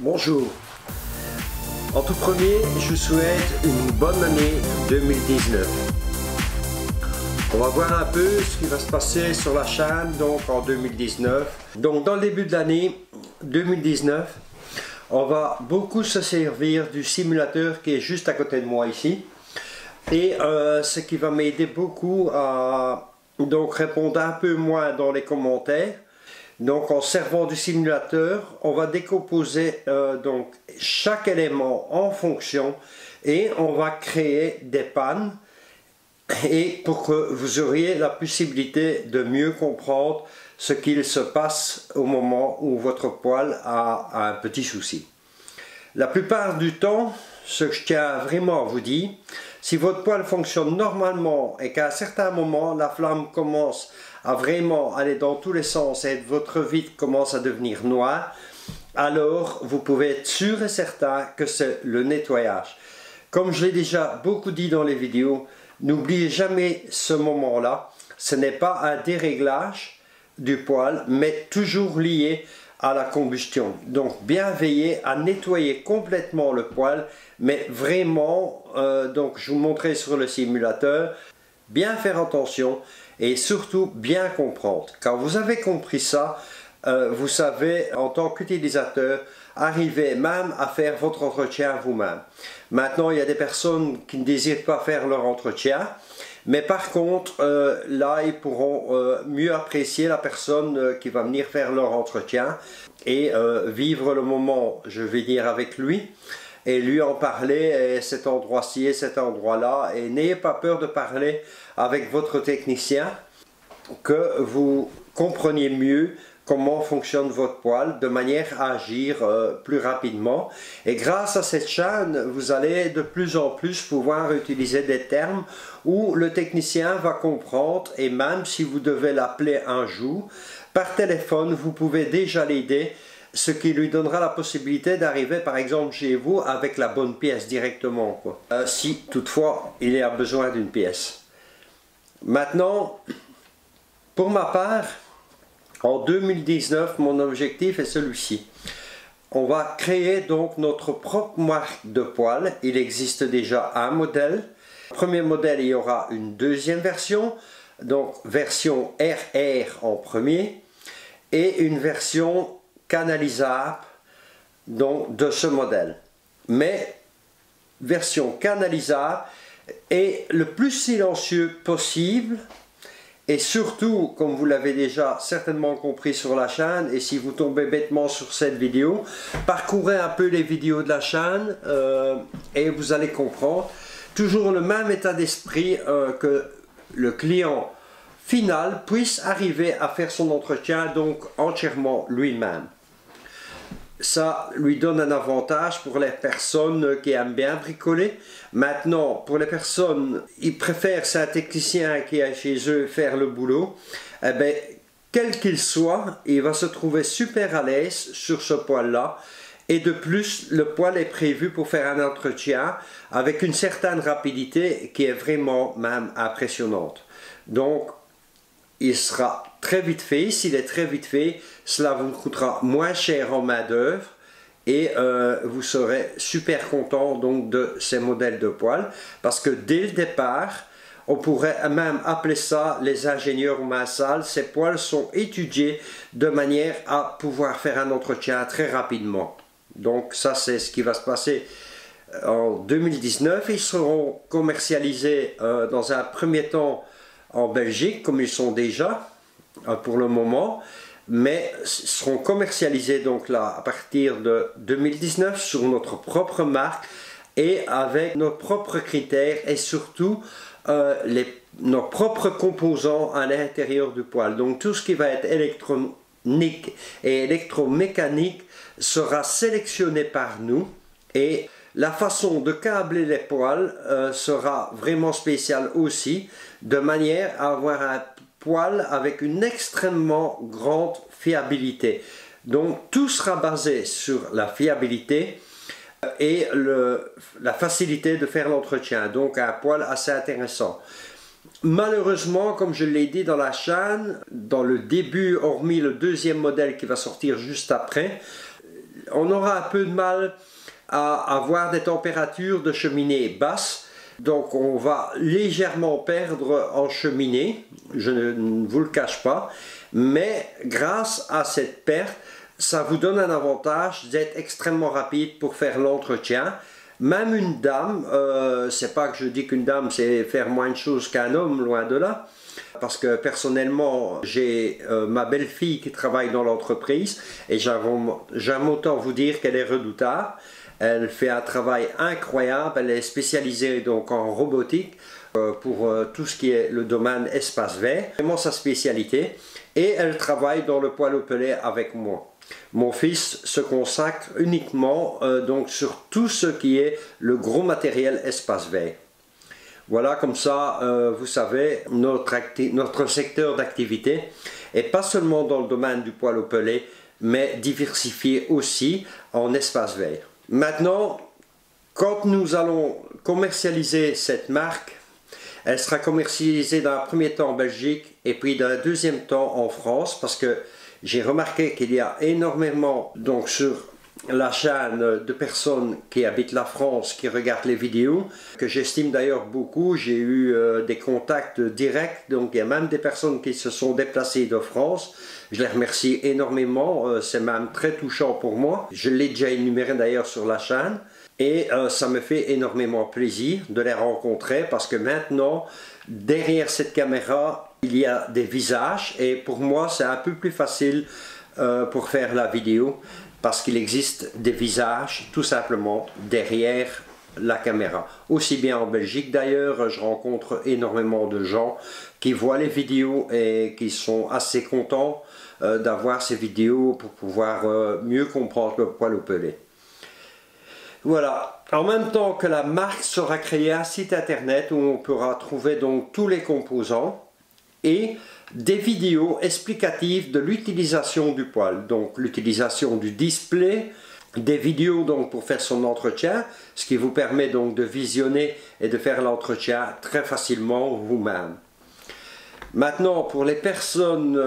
Bonjour. En tout premier, je vous souhaite une bonne année 2019. On va voir un peu ce qui va se passer sur la chaîne donc en 2019. Donc dans le début de l'année 2019, on va beaucoup se servir du simulateur qui est juste à côté de moi ici. Et ce qui va m'aider beaucoup à donc répondre un peu moins dans les commentaires. Donc en servant du simulateur, on va décomposer donc chaque élément en fonction et on va créer des pannes et pour que vous auriez la possibilité de mieux comprendre ce qu'il se passe au moment où votre poêle a un petit souci. La plupart du temps, ce que je tiens vraiment à vous dire, si votre poêle fonctionne normalement et qu'à un certain moment la flamme commence à vraiment aller dans tous les sens et votre vitre commence à devenir noire, alors vous pouvez être sûr et certain que c'est le nettoyage. Comme je l'ai déjà beaucoup dit dans les vidéos, n'oubliez jamais ce moment-là. Ce n'est pas un déréglage du poêle, mais toujours lié à la combustion. Donc bien veiller à nettoyer complètement le poêle, mais vraiment, donc je vous montrerai sur le simulateur, bien faire attention et surtout bien comprendre. Quand vous avez compris ça, vous savez en tant qu'utilisateur arriver même à faire votre entretien vous-même. Maintenant il y a des personnes qui ne désirent pas faire leur entretien, mais par contre là ils pourront mieux apprécier la personne qui va venir faire leur entretien et vivre le moment, je vais dire, avec lui et lui en parler, et cet endroit-ci et cet endroit-là, et n'ayez pas peur de parler avec votre technicien, que vous compreniez mieux comment fonctionne votre poêle de manière à agir plus rapidement. Et grâce à cette chaîne, vous allez de plus en plus pouvoir utiliser des termes où le technicien va comprendre, et même si vous devez l'appeler un jour, par téléphone, vous pouvez déjà l'aider, ce qui lui donnera la possibilité d'arriver par exemple chez vous avec la bonne pièce directement, quoi. Si toutefois il y a besoin d'une pièce. Maintenant, pour ma part, en 2019, mon objectif est celui-ci. On va créer donc notre propre marque de poêle. Il existe déjà un modèle. Premier modèle, il y aura une deuxième version, donc version RR en premier, et une version canalisable donc de ce modèle. Mais version canalisable est le plus silencieux possible. Et surtout, comme vous l'avez déjà certainement compris sur la chaîne, et si vous tombez bêtement sur cette vidéo, parcourez un peu les vidéos de la chaîne et vous allez comprendre. Toujours le même état d'esprit que le client final puisse arriver à faire son entretien donc entièrement lui-même. Ça lui donne un avantage pour les personnes qui aiment bien bricoler. Maintenant, pour les personnes, ils préfèrent c'est un technicien qui est chez eux faire le boulot. Eh bien, quel qu'il soit, il va se trouver super à l'aise sur ce poêle-là. Et de plus, le poêle est prévu pour faire un entretien avec une certaine rapidité qui est vraiment même impressionnante. Donc, il sera très vite fait. S'il est très vite fait, cela vous coûtera moins cher en main d'œuvre et vous serez super content donc de ces modèles de poêle, parce que dès le départ, on pourrait même appeler ça les ingénieurs main sale. Ces poêles sont étudiés de manière à pouvoir faire un entretien très rapidement. Donc ça, c'est ce qui va se passer en 2019. Ils seront commercialisés dans un premier temps en Belgique, comme ils sont déjà pour le moment, mais seront commercialisés donc là à partir de 2019 sur notre propre marque et avec nos propres critères et surtout nos propres composants à l'intérieur du poêle. Donc tout ce qui va être électronique et électromécanique sera sélectionné par nous, et la façon de câbler les poêles sera vraiment spéciale aussi, de manière à avoir un poêle avec une extrêmement grande fiabilité. Donc tout sera basé sur la fiabilité et la facilité de faire l'entretien. Donc un poêle assez intéressant. Malheureusement, comme je l'ai dit dans la chaîne, dans le début, hormis le deuxième modèle qui va sortir juste après, on aura un peu de mal à avoir des températures de cheminée basses. Donc on va légèrement perdre en cheminée, je ne vous le cache pas, mais grâce à cette perte, ça vous donne un avantage d'être extrêmement rapide pour faire l'entretien. Même une dame, c'est pas que je dis qu'une dame c'est faire moins de choses qu'un homme, loin de là, parce que personnellement j'ai ma belle-fille qui travaille dans l'entreprise et j'aime autant vous dire qu'elle est redoutable. Elle fait un travail incroyable, elle est spécialisée donc en robotique pour tout ce qui est le domaine espace vert, vraiment sa spécialité, et elle travaille dans le poêle au pellet avec moi. Mon fils se consacre uniquement donc sur tout ce qui est le gros matériel espace vert. Voilà, comme ça vous savez, notre secteur d'activité est pas seulement dans le domaine du poêle au pellet, mais diversifié aussi en espace vert. Maintenant, quand nous allons commercialiser cette marque, elle sera commercialisée dans un premier temps en Belgique et puis dans un deuxième temps en France, parce que j'ai remarqué qu'il y a énormément donc sur la chaîne de personnes qui habitent la France, qui regardent les vidéos, que j'estime d'ailleurs beaucoup. J'ai eu des contacts directs, donc il y a même des personnes qui se sont déplacées de France. Je les remercie énormément, c'est même très touchant pour moi. Je l'ai déjà énuméré d'ailleurs sur la chaîne. Et ça me fait énormément plaisir de les rencontrer parce que maintenant, derrière cette caméra, il y a des visages et pour moi, c'est un peu plus facile pour faire la vidéo parce qu'il existe des visages tout simplement derrière la caméra. Aussi bien en Belgique d'ailleurs, je rencontre énormément de gens qui voient les vidéos et qui sont assez contents d'avoir ces vidéos pour pouvoir mieux comprendre le poêle au pellet. Voilà, en même temps que la marque sera créée un site internet où on pourra trouver donc tous les composants et des vidéos explicatives de l'utilisation du poêle, donc l'utilisation du display, des vidéos donc pour faire son entretien, ce qui vous permet donc de visionner et de faire l'entretien très facilement vous-même. Maintenant, pour les personnes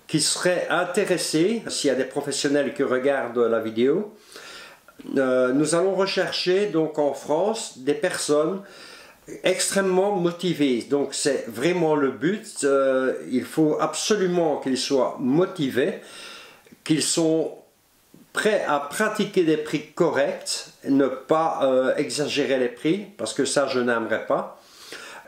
qui seraient intéressées, s'il y a des professionnels qui regardent la vidéo, nous allons rechercher donc en France des personnes extrêmement motivées. Donc c'est vraiment le but, il faut absolument qu'ils soient motivés, qu'ils sont prêts à pratiquer des prix corrects, ne pas exagérer les prix, parce que ça je n'aimerais pas,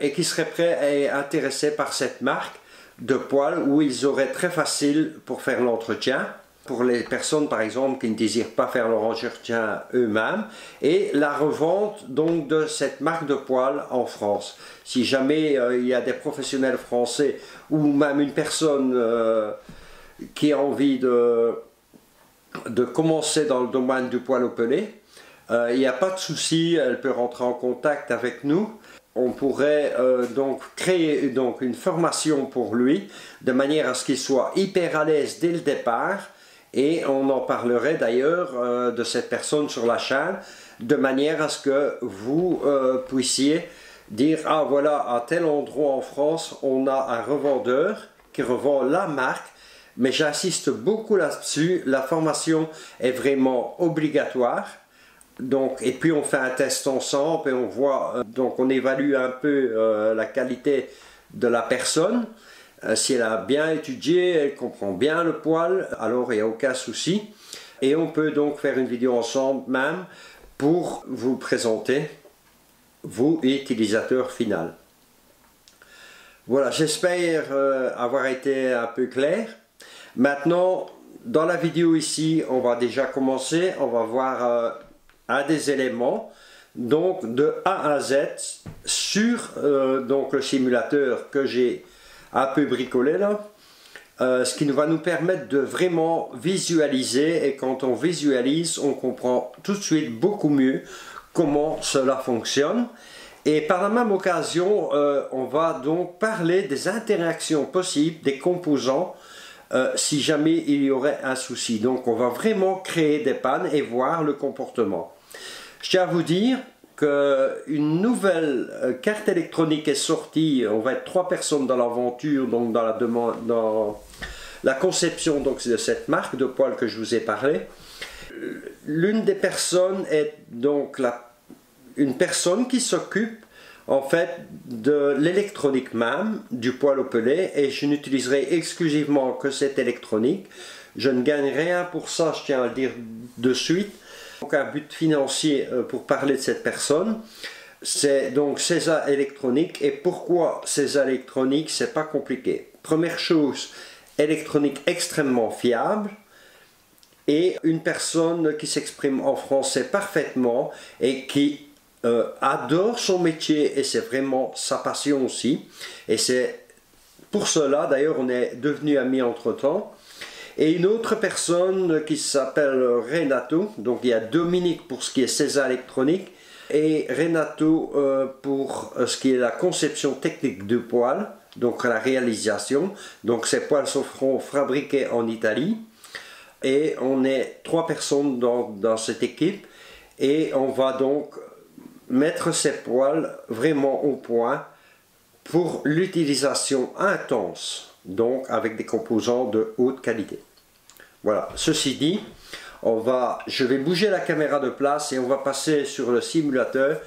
et qui seraient prêts et intéressés par cette marque de poêle où ils auraient très facile pour faire l'entretien. Pour les personnes par exemple qui ne désirent pas faire leur entretien eux-mêmes, et la revente donc de cette marque de poêle en France. Si jamais il y a des professionnels français ou même une personne qui a envie de commencer dans le domaine du poêle au pellet, il n'y a pas de souci, elle peut rentrer en contact avec nous. On pourrait donc créer donc une formation pour lui de manière à ce qu'il soit hyper à l'aise dès le départ. Et on en parlerait d'ailleurs de cette personne sur la chaîne, de manière à ce que vous puissiez dire « Ah voilà, à tel endroit en France, on a un revendeur qui revend la marque ». Mais j'insiste beaucoup là-dessus, la formation est vraiment obligatoire. Donc, et puis on fait un test ensemble et on voit, donc on évalue un peu la qualité de la personne. Si elle a bien étudié, elle comprend bien le poêle, alors il n'y a aucun souci. Et on peut donc faire une vidéo ensemble même pour vous présenter, vous, utilisateur final. Voilà, j'espère avoir été un peu clair. Maintenant, dans la vidéo ici, on va déjà commencer, on va voir un des éléments, donc de A à Z, sur donc le simulateur que j'ai un peu bricolé là, ce qui va nous permettre de vraiment visualiser, et quand on visualise, on comprend tout de suite beaucoup mieux comment cela fonctionne. Et par la même occasion, on va donc parler des interactions possibles des composants si jamais il y aurait un souci. Donc on va vraiment créer des pannes et voir le comportement. Je tiens à vous dire qu'une nouvelle carte électronique est sortie. On va être 3 personnes dans l'aventure, donc dans la conception donc, de cette marque de poêle que je vous ai parlé. L'une des personnes est donc une personne qui s'occupe en fait de l'électronique même du poêle au pellet, et je n'utiliserai exclusivement que cette électronique. Je ne gagne rien pour ça, je tiens à le dire de suite. Donc un but financier pour parler de cette personne, c'est donc CESA électronique. Et pourquoi CESA électronique? C'est pas compliqué. Première chose, électronique extrêmement fiable, et une personne qui s'exprime en français parfaitement et qui adore son métier, et c'est vraiment sa passion aussi, et c'est pour cela d'ailleurs on est devenus amis entre temps. Et une autre personne qui s'appelle Renato, donc il y a Dominique pour ce qui est CESA électronique et Renato pour ce qui est la conception technique du poêle, donc la réalisation. Donc ces poêles seront fabriqués en Italie, et on est 3 personnes dans cette équipe, et on va donc mettre ces poêles vraiment au point pour l'utilisation intense, donc avec des composants de haute qualité. Voilà, ceci dit, je vais bouger la caméra de place et on va passer sur le simulateur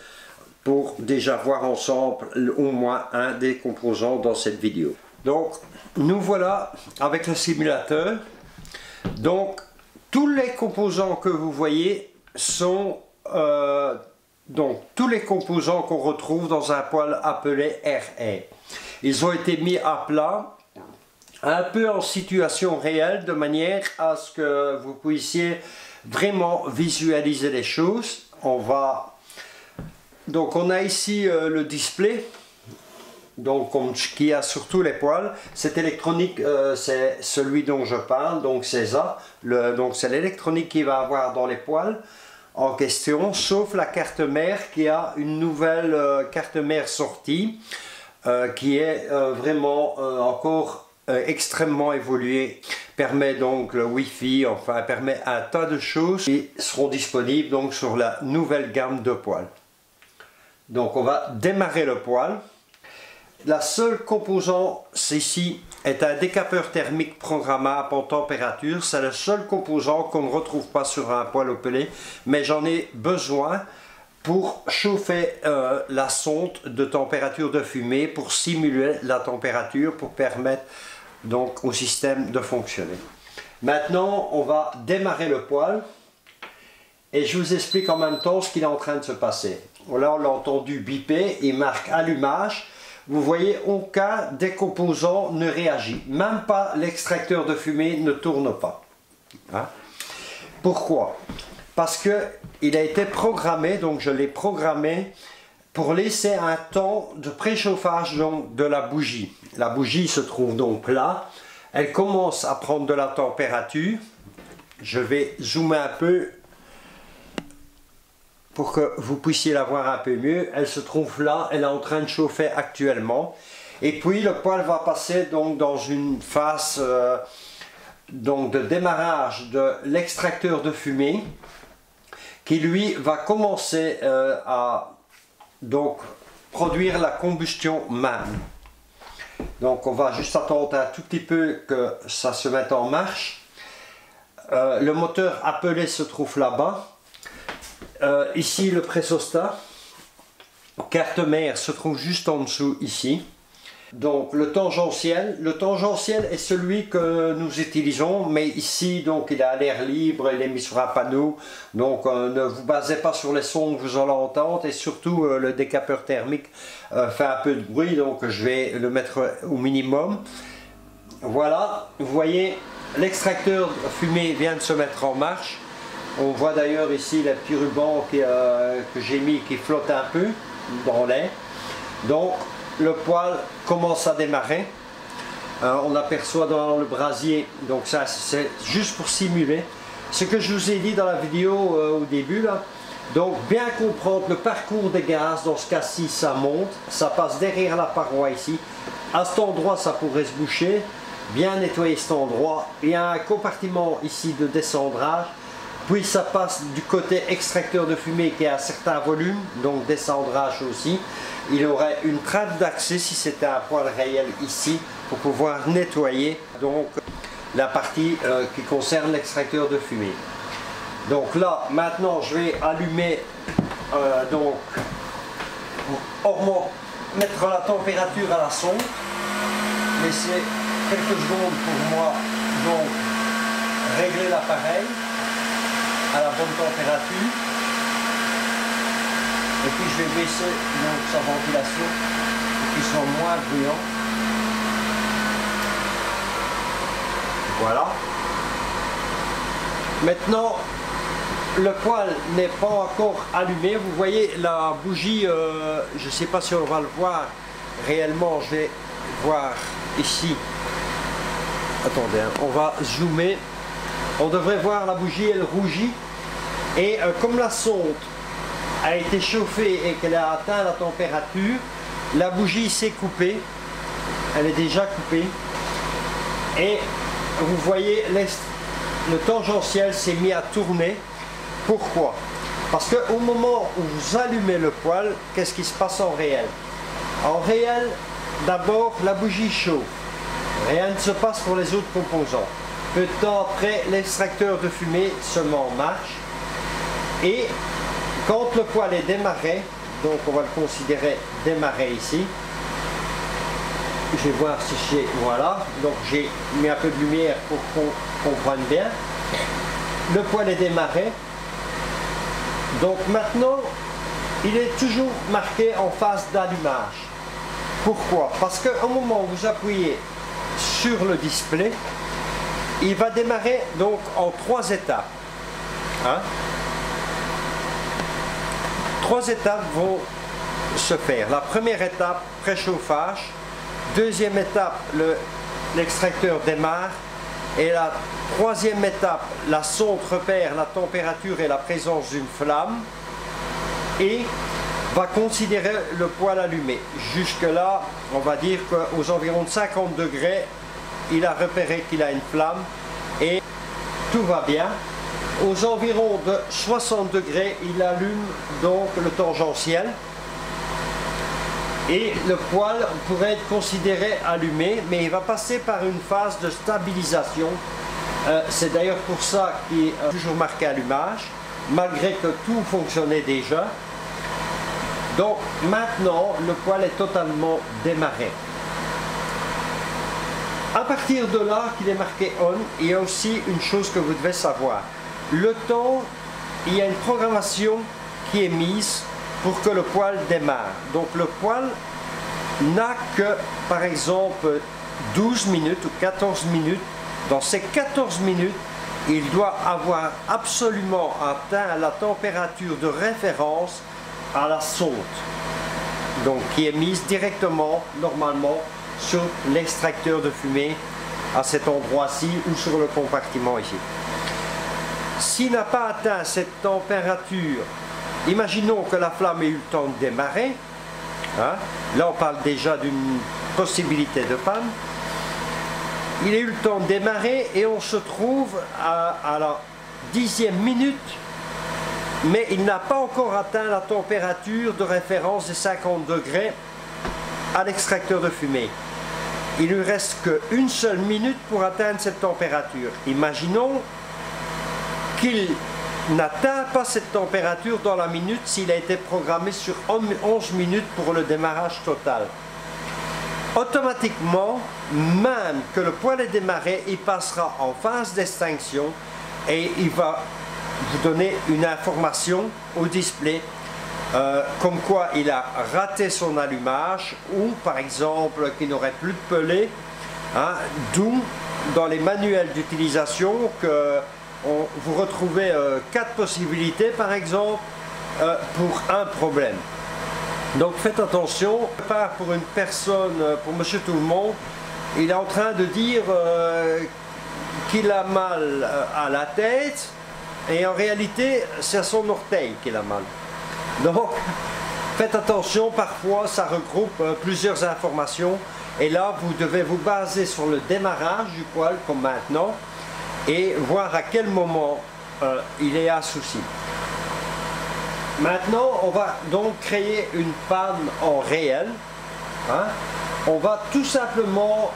pour déjà voir ensemble au moins un des composants dans cette vidéo. Donc nous voilà avec le simulateur. Donc tous les composants que vous voyez sont donc tous les composants qu'on retrouve dans un poêle appelé RE. Ils ont été mis à plat, un peu en situation réelle, de manière à ce que vous puissiez vraiment visualiser les choses. Donc on a ici le display, donc qu'il y a sur tous les poêles. Cette électronique, c'est celui dont je parle, donc CESA. Donc c'est l'électronique qu'il va avoir dans les poêles en question, sauf la carte mère, qui a une nouvelle carte mère sortie, qui est vraiment encore extrêmement évoluée, permet donc le Wi-Fi, enfin permet un tas de choses qui seront disponibles donc sur la nouvelle gamme de poêles. Donc on va démarrer le poêle. La seule composant ici est un décapeur thermique programmable en température. C'est le seul composant qu'on ne retrouve pas sur un poêle au pellet, mais j'en ai besoin pour chauffer la sonde de température de fumée, pour simuler la température, pour permettre donc au système de fonctionner. Maintenant on va démarrer le poêle et je vous explique en même temps ce qu'il est en train de se passer. Là on l'a entendu biper, il marque allumage. Vous voyez, aucun des composants ne réagit, même pas l'extracteur de fumée ne tourne pas. Hein? Pourquoi? Parce que il a été programmé, donc je l'ai programmé pour laisser un temps de préchauffage donc, de la bougie. La bougie se trouve donc là, elle commence à prendre de la température. Je vais zoomer un peu pour que vous puissiez la voir un peu mieux. Elle se trouve là, elle est en train de chauffer actuellement. Et puis le poêle va passer donc dans une phase donc de démarrage de l'extracteur de fumée, qui lui va commencer à donc produire la combustion même. Donc on va juste attendre un tout petit peu que ça se mette en marche. Le moteur appelé se trouve là-bas. Ici le pressostat, carte mère se trouve juste en dessous ici. Donc le tangentiel est celui que nous utilisons, mais ici donc il est à l'air libre, il est mis sur un panneau, donc ne vous basez pas sur les sons que vous allez entendre, et surtout le décapeur thermique fait un peu de bruit, donc je vais le mettre au minimum. Voilà, vous voyez l'extracteur fumée vient de se mettre en marche. On voit d'ailleurs ici les petits rubans que j'ai mis qui flottent un peu dans l'air. Donc le poêle commence à démarrer. On aperçoit dans le brasier, donc ça c'est juste pour simuler ce que je vous ai dit dans la vidéo au début là. Donc bien comprendre le parcours des gaz. Dans ce cas-ci ça monte, ça passe derrière la paroi ici. À cet endroit ça pourrait se boucher. Bien nettoyer cet endroit. Il y a un compartiment ici de descendrage. Puis ça passe du côté extracteur de fumée qui a un certain volume, donc descendrage aussi. Il y aurait une trappe d'accès si c'était un poêle réel ici pour pouvoir nettoyer donc la partie qui concerne l'extracteur de fumée. Donc là, maintenant, je vais allumer, donc, mettre la température à la sonde, laisser quelques secondes pour moi, donc, régler l'appareil à la bonne température. Et puis je vais baisser donc sa ventilation pour qu'il soit moins bruyant. Voilà. Maintenant, le poêle n'est pas encore allumé. Vous voyez la bougie, je ne sais pas si on va le voir réellement. Je vais voir ici. Attendez, hein, on va zoomer. On devrait voir la bougie, elle rougit. Et comme la sonde a été chauffée et qu'elle a atteint la température, la bougie s'est coupée. Elle est déjà coupée. Et vous voyez, le tangentiel s'est mis à tourner. Pourquoi? Parce qu'au moment où vous allumez le poêle, qu'est-ce qui se passe en réel? En réel, d'abord, la bougie chauffe. Rien ne se passe pour les autres composants. Peu de temps après, l'extracteur de fumée se met en marche. Et quand le poêle est démarré, donc on va le considérer démarré ici, je vais voir si j'ai, voilà, donc j'ai mis un peu de lumière pour qu'on comprenne bien. Le poêle est démarré, donc maintenant il est toujours marqué en phase d'allumage. Pourquoi? Parce qu'au moment où vous appuyez sur le display, il va démarrer donc en 3 étapes. Hein? 3 étapes vont se faire. La première étape, préchauffage. Deuxième étape, l'extracteur démarre. Et la troisième étape, la sonde repère la température et la présence d'une flamme. Et va considérer le poêle allumé. Jusque là, on va dire qu'aux environs de 50 degrés, il a repéré qu'il a une flamme. Et tout va bien. Aux environs de 60 degrés, il allume donc le tangentiel. Et le poêle pourrait être considéré allumé, mais il va passer par une phase de stabilisation. C'est d'ailleurs pour ça qu'il est toujours marqué allumage, malgré que tout fonctionnait déjà. Donc maintenant, le poêle est totalement démarré. À partir de là qu'il est marqué on, il y a aussi une chose que vous devez savoir. Le temps, il y a une programmation qui est mise pour que le poêle démarre. Donc le poêle n'a que, par exemple, 12 minutes ou 14 minutes. Dans ces 14 minutes, il doit avoir absolument atteint la température de référence à la sonde. Donc qui est mise directement, normalement, sur l'extracteur de fumée à cet endroit-ci ou sur le compartiment ici. S'il n'a pas atteint cette température, imaginons que la flamme ait eu le temps de démarrer, hein, là on parle déjà d'une possibilité de panne, il a eu le temps de démarrer et on se trouve à la 10e minute, mais il n'a pas encore atteint la température de référence des 50 degrés à l'extracteur de fumée. Il ne lui reste qu'une seule minute pour atteindre cette température. Imaginons qu'il n'atteint pas cette température dans la minute s'il a été programmé sur 11 minutes pour le démarrage total. Automatiquement, même que le poêle est démarré, il passera en phase d'extinction et il va vous donner une information au display comme quoi il a raté son allumage ou par exemple qu'il n'aurait plus de pellet, hein, d'où dans les manuels d'utilisation que vous retrouvez 4 possibilités par exemple pour un problème. Donc faites attention, pour une personne, pour monsieur tout le monde, il est en train de dire qu'il a mal à la tête et en réalité c'est à son orteil qu'il a mal. Donc faites attention, parfois ça regroupe plusieurs informations et là vous devez vous baser sur le démarrage du poêle comme maintenant et voir à quel moment il est à souci. Maintenant, on va donc créer une panne en réel. Hein. On va tout simplement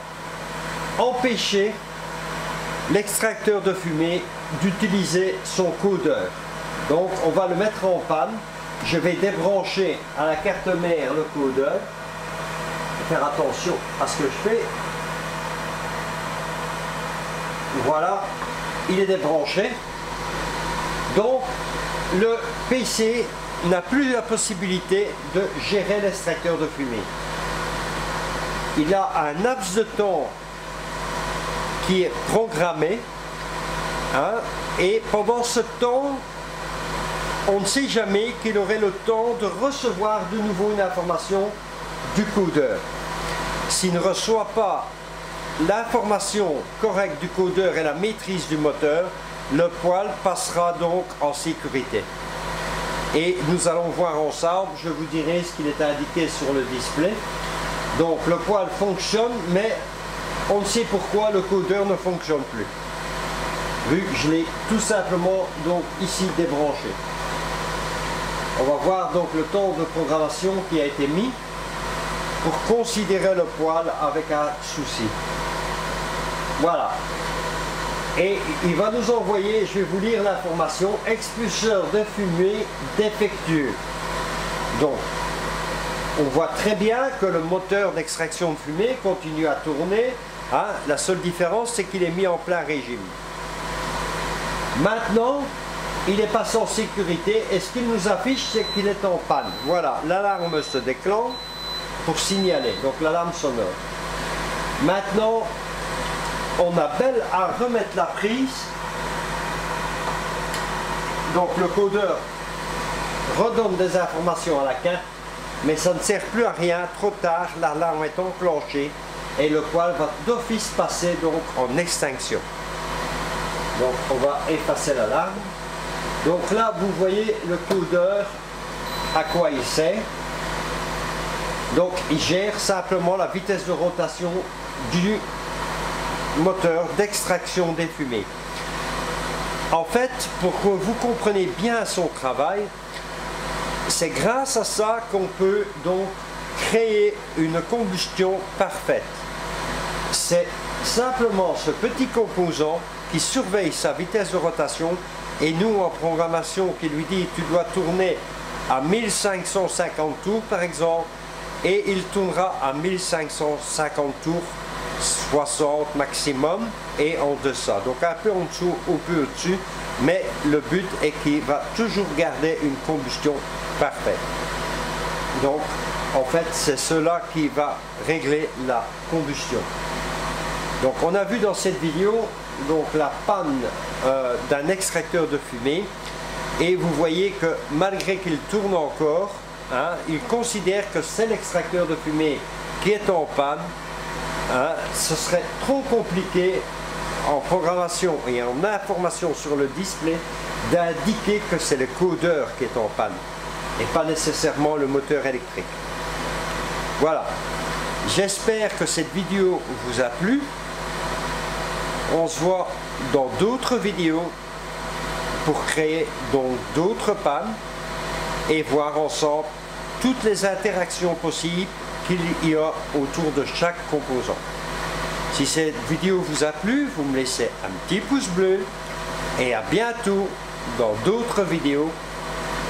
empêcher l'extracteur de fumée d'utiliser son codeur. Donc on va le mettre en panne. Je vais débrancher à la carte mère le codeur. Faire attention à ce que je fais. Voilà, il est débranché. Donc le PC n'a plus la possibilité de gérer l'extracteur de fumée. Il a un laps de temps qui est programmé, hein, et pendant ce temps, on ne sait jamais qu'il aurait le temps de recevoir de nouveau une information du codeur. S'il ne reçoit pas l'information correcte du codeur et la maîtrise du moteur, le poêle passera donc en sécurité. Et nous allons voir ensemble, je vous dirai ce qu'il est indiqué sur le display. Donc le poêle fonctionne, mais on ne sait pourquoi le codeur ne fonctionne plus. Vu que je l'ai tout simplement donc ici débranché. On va voir donc le temps de programmation qui a été mis pour considérer le poêle avec un souci. Voilà. Et il va nous envoyer, je vais vous lire l'information, expulseur de fumée défectueux. Donc, on voit très bien que le moteur d'extraction de fumée continue à tourner. Hein. La seule différence, c'est qu'il est mis en plein régime. Maintenant, il est passé en sécurité et ce qu'il nous affiche, c'est qu'il est en panne. Voilà, l'alarme se déclenche pour signaler, donc l'alarme sonore. Maintenant, on a belle à remettre la prise. Donc le codeur redonne des informations à la carte, mais ça ne sert plus à rien, trop tard, l'alarme est enclenchée et le poêle va d'office passer donc en extinction. Donc on va effacer l'alarme. Donc là vous voyez le codeur à quoi il sert. Donc il gère simplement la vitesse de rotation du moteur d'extraction des fumées. En fait, pour que vous compreniez bien son travail, c'est grâce à ça qu'on peut donc créer une combustion parfaite. C'est simplement ce petit composant qui surveille sa vitesse de rotation et nous en programmation qui lui dit tu dois tourner à 1550 tours par exemple et il tournera à 1550 tours 60 maximum et en deçà, donc un peu en dessous ou peu au-dessus, mais le but est qu'il va toujours garder une combustion parfaite. Donc en fait c'est cela qui va régler la combustion. Donc on a vu dans cette vidéo donc la panne d'un extracteur de fumée et vous voyez que malgré qu'il tourne encore, hein, il considère que c'est l'extracteur de fumée qui est en panne. Hein, ce serait trop compliqué en programmation et en information sur le display d'indiquer que c'est le codeur qui est en panne et pas nécessairement le moteur électrique. Voilà, j'espère que cette vidéo vous a plu. On se voit dans d'autres vidéos pour créer donc d'autres pannes et voir ensemble toutes les interactions possibles qu'il y a autour de chaque composant. Si cette vidéo vous a plu, vous me laissez un petit pouce bleu et à bientôt dans d'autres vidéos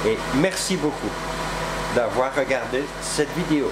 et merci beaucoup d'avoir regardé cette vidéo.